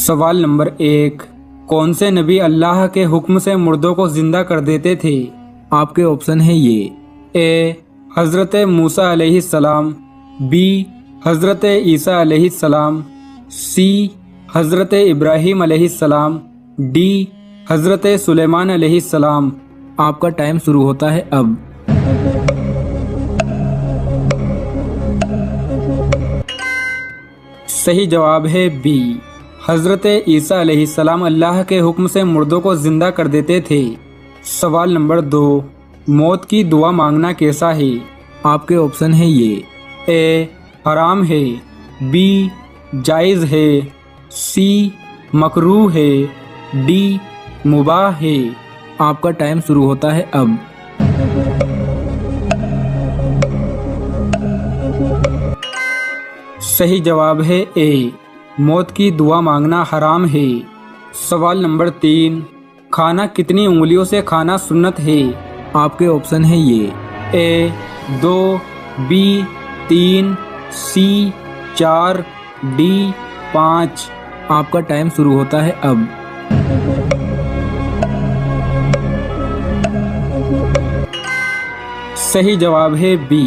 सवाल नंबर 1, कौन से नबी अल्लाह के हुक्म से मुर्दों को जिंदा कर देते थे? आपके ऑप्शन है ये। ए हज़रत मूसा अलैहिस्सलाम, बी हज़रत ईसा अलैहिस्सलाम, सी हज़रत इब्राहीम अलैहिस्सलाम, डी हज़रत सुलेमान अलैहिस्सलाम। आपका टाइम शुरू होता है अब। सही जवाब है बी, हज़रत ईसा अलैहिस्सलाम अल्लाह के हुक्म से मुर्दों को जिंदा कर देते थे। सवाल नंबर 2, मौत की दुआ मांगना कैसा है? आपके ऑप्शन है ये। ए हराम है, बी जायज़ है, सी मकरूह है, डी मुबाह है। आपका टाइम शुरू होता है अब। सही जवाब है ए, मौत की दुआ मांगना हराम है। सवाल नंबर 3, खाना कितनी उंगलियों से खाना सुन्नत है? आपके ऑप्शन है ये। ए 2, बी 3, सी 4, डी 5। आपका टाइम शुरू होता है अब। सही जवाब है बी,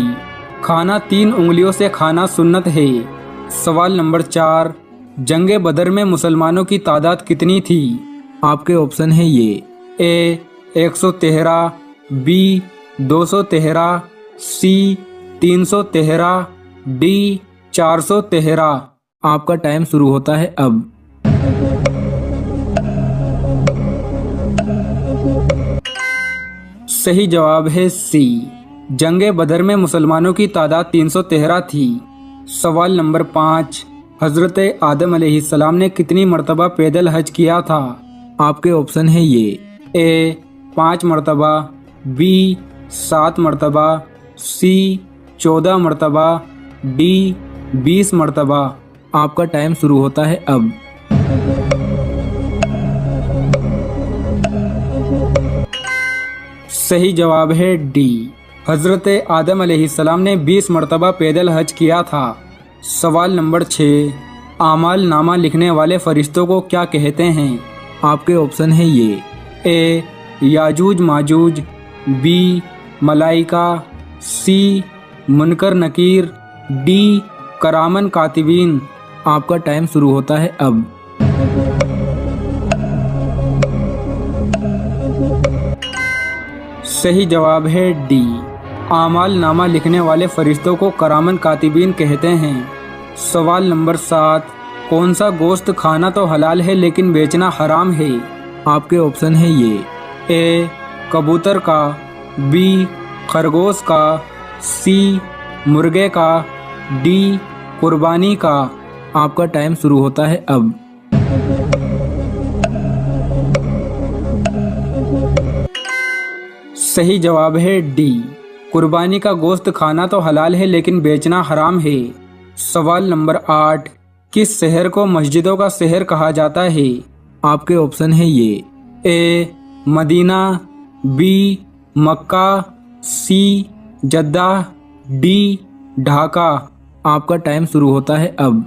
खाना 3 उंगलियों से खाना सुन्नत है। सवाल नंबर 4, जंगे बदर में मुसलमानों की तादाद कितनी थी? आपके ऑप्शन है ये। ए 113, बी 213, सी 313, डी 413। आपका टाइम शुरू होता है अब। सही जवाब है सी, जंगे बदर में मुसलमानों की तादाद 313 थी। सवाल नंबर 5, हज़रत आदम अलैहिस्सलाम ने कितनी मरतबा पैदल हज किया था? आपके ऑप्शन है ये। ए 5 मरतबा, बी 7 मरतबा, सी 14 मरतबा, डी 20 मरतबा। आपका टाइम शुरू होता है अब। सही जवाब है डी, हज़रत आदम अलैहिस्सलाम ने 20 मरतबा पैदल हज किया था। सवाल नंबर 6, आमाल नामा लिखने वाले फरिश्तों को क्या कहते हैं? आपके ऑप्शन है ये। ए याजूज माजूज, बी मलाइका, सी मुनकर नकीर, डी करामन कातिबीन। आपका टाइम शुरू होता है अब। सही जवाब है डी, आमाल नामा लिखने वाले फरिश्तों को करामन कातिबीन कहते हैं। सवाल नंबर 7, कौन सा गोश्त खाना तो हलाल है लेकिन बेचना हराम है? आपके ऑप्शन है ये। ए कबूतर का, बी खरगोश का, सी मुर्गे का, डी कुर्बानी का। आपका टाइम शुरू होता है अब। सही जवाब है डी, कुर्बानी का गोश्त खाना तो हलाल है लेकिन बेचना हराम है। सवाल नंबर 8, किस शहर को मस्जिदों का शहर कहा जाता है? आपके ऑप्शन है ये। ए मदीना, बी मक्का, सी जद्दा, डी ढाका। आपका टाइम शुरू होता है अब।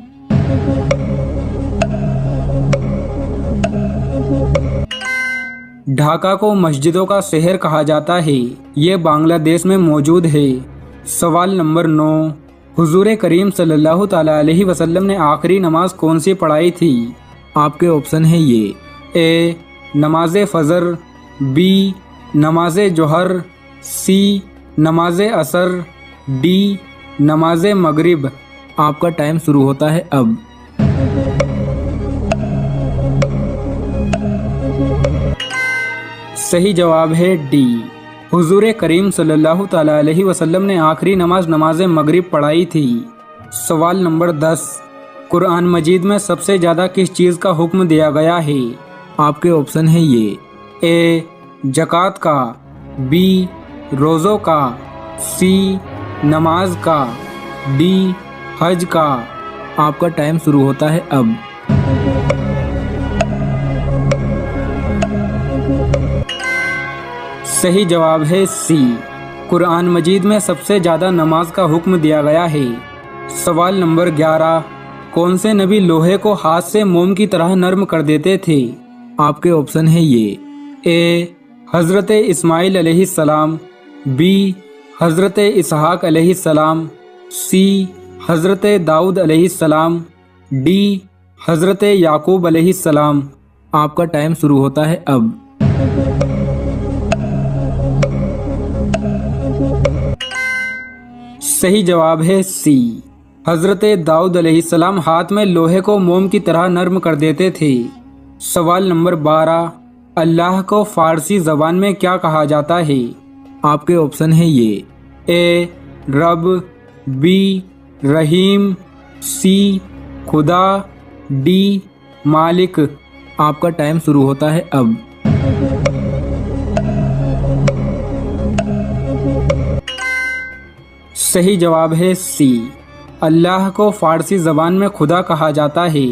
ढाका को मस्जिदों का शहर कहा जाता है। ये बांग्लादेश में मौजूद है। सवाल नंबर 9, हुजूर करीम सल्लल्लाहु ताला अलैहि वसल्लम ने आखिरी नमाज कौन सी पढ़ाई थी? आपके ऑप्शन है ये। ए नमाज फ़जर, बी नमाज जोहर, सी नमाज असर, डी नमाज मगरिब। आपका टाइम शुरू होता है अब। सही जवाब है डी, हुजूर करीम सल्लल्लाहु ताला अलैहि वसल्लम ने आखिरी नमाज मगरिब पढ़ाई थी। सवाल नंबर 10, कुरान मजीद में सबसे ज़्यादा किस चीज़ का हुक्म दिया गया है? आपके ऑप्शन है ये। ए ज़कात का, बी रोज़ों का, सी नमाज का, डी हज का। आपका टाइम शुरू होता है अब। सही जवाब है सी, कुरान मजीद में सबसे ज़्यादा नमाज का हुक्म दिया गया है। सवाल नंबर 11, कौन से नबी लोहे को हाथ से मोम की तरह नरम कर देते थे? आपके ऑप्शन है ये। ए हज़रत इस्माइल अलैहिस्सलाम, बी हज़रत इसहाक अलैहिस्सलाम, सी हज़रत दाऊद अलैहिस्सलाम, डी हज़रत याकूब अलैहिस्सलाम। आपका टाइम शुरू होता है अब। सही जवाब है सी, हज़रत दाऊद अलैहिस्सलाम हाथ में लोहे को मोम की तरह नरम कर देते थे। सवाल नंबर 12, अल्लाह को फारसी ज़बान में क्या कहा जाता है? आपके ऑप्शन है ये। ए रब, बी रहीम, सी खुदा, डी मालिक। आपका टाइम शुरू होता है अब। सही जवाब है सी, अल्लाह को फारसी ज़बान में खुदा कहा जाता है।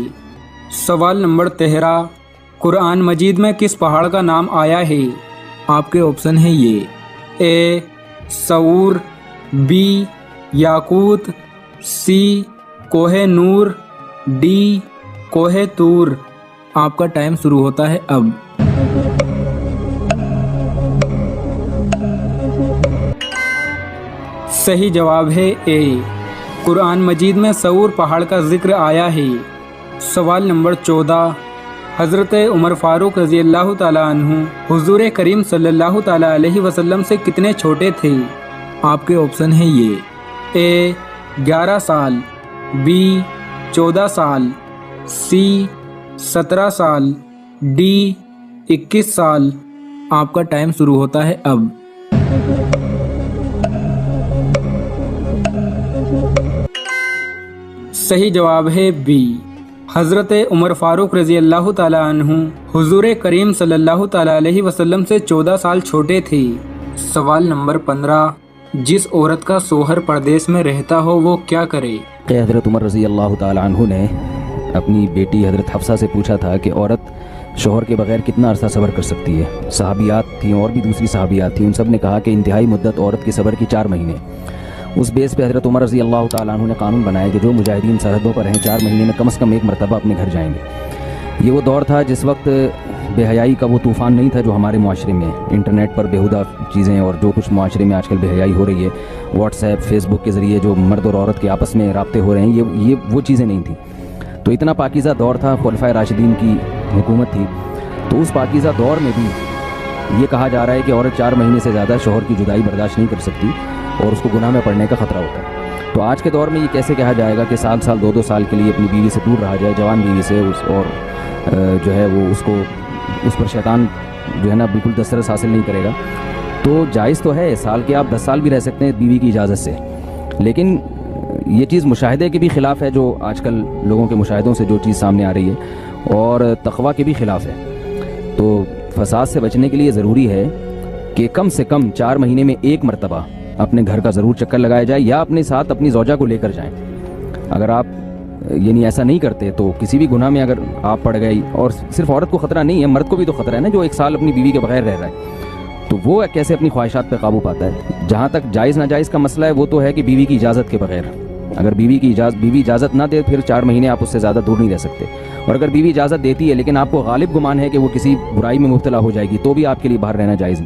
सवाल नंबर 13, कुरान मजीद में किस पहाड़ का नाम आया है? आपके ऑप्शन है ये। ए सऊर, बी याकूत, सी कोहे नूर, डी कोहे तूर। आपका टाइम शुरू होता है अब। सही जवाब है ए, कुरान मजीद में सऊर पहाड़ का जिक्र आया है। सवाल नंबर 14, हज़रत उमर फारूक रज़ी अल्लाह ताला अन्हु हुज़ूर करीम सल्लल्लाहु ताला अलैहि वसल्लम से कितने छोटे थे? आपके ऑप्शन है ये। ए 11 साल, बी 14 साल, सी 17 साल, डी 21 साल। आपका टाइम शुरू होता है अब। सही जवाब है बी, हज़रत उमर फारूक रज़ी अल्लाह ताला अन्हु हुज़ूर करीम सल्लल्लाहु ताला अलैहि वसल्लम से 14 साल छोटे थे। सवाल नंबर 15, जिस औरत का सोहर परदेश में रहता हो वो क्या करे? हज़रत उमर रज़ी अल्लाह ताला अन्हु ने अपनी बेटी हज़रत हफ्सा से पूछा था कि औरत शोहर के बगैर कितना अरसा सब्र कर सकती है। सहाबियात थीं और भी दूसरी सहाबियात थीं, उन सब ने कहा कि इंतहाई मुद्दत औरत के सब्र की 4 महीने। उस बेस पे हज़रत उमर रज़ी अल्लाह ताला अन्हु ने कानून बनाया कि जो मुजाहिदीन सरहदों पर हैं 4 महीने में कम से कम एक मरतबा अपने घर जाएंगे। ये वो दौर था जिस वक्त बेहयाई का वो तूफ़ान नहीं था जो हमारे माशरे में इंटरनेट पर बेहुदा चीज़ें और जो कुछ माशरे में आजकल बेहयाई हो रही है, व्हाट्सएप फेसबुक के ज़रिए जो मर्द और औरत के आपस में राब्ते हो रहे हैं, ये वो चीज़ें नहीं थी। तो इतना पाकीज़ा दौर था, खुलफाए राशिदीन की हुकूमत थी। तो उस पाकीज़ा दौर में भी ये कहा जा रहा है कि औरत 4 महीने से ज़्यादा शोहर की जुदाई बर्दाश्त नहीं कर सकती और उसको गुनाह में पड़ने का ख़तरा होता है। तो आज के दौर में ये कैसे कहा जाएगा कि साल 2-2 साल के लिए अपनी बीवी से दूर रहा जाए, जवान बीवी से, और जो है वो उसको उस पर शैतान जो है ना बिल्कुल दस्तरस हासिल नहीं करेगा। तो जायज़ तो है, साल के आप 10 साल भी रह सकते हैं बीवी की इजाज़त से, लेकिन ये चीज़ मुशाहिदे के भी ख़िलाफ़ है, जो आजकल लोगों के मुशाहिदों से जो चीज़ सामने आ रही है, और तक़वा के भी ख़िलाफ़ है। तो फसाद से बचने के लिए ज़रूरी है कि कम से कम 4 महीने में एक मरतबा अपने घर का ज़रूर चक्कर लगाया जाए, या अपने साथ अपनी ज़ौजा को लेकर जाएं। अगर आप यानी ऐसा नहीं करते तो किसी भी गुनाह में अगर आप पड़ गई, और सिर्फ औरत को ख़तरा नहीं है, मर्द को भी तो ख़तरा है ना, जो 1 साल अपनी बीवी के बगैर रह रहा है, तो वो कैसे अपनी ख्वाहिशात पर काबू पाता है। जहाँ तक जायज़ नाजायज़ का मसला है, वो तो है कि बीवी की इजाज़त के बगैर, अगर बीवी इजाज़त ना दे फिर 4 महीने आप उससे ज़्यादा दूर नहीं रह सकते। और अगर बीवी इजाज़त देती है लेकिन आपको गालिब गुमान है कि वो किसी बुराई में मुब्तला हो जाएगी, तो भी आपके लिए बाहर रहना जायज़ नहीं।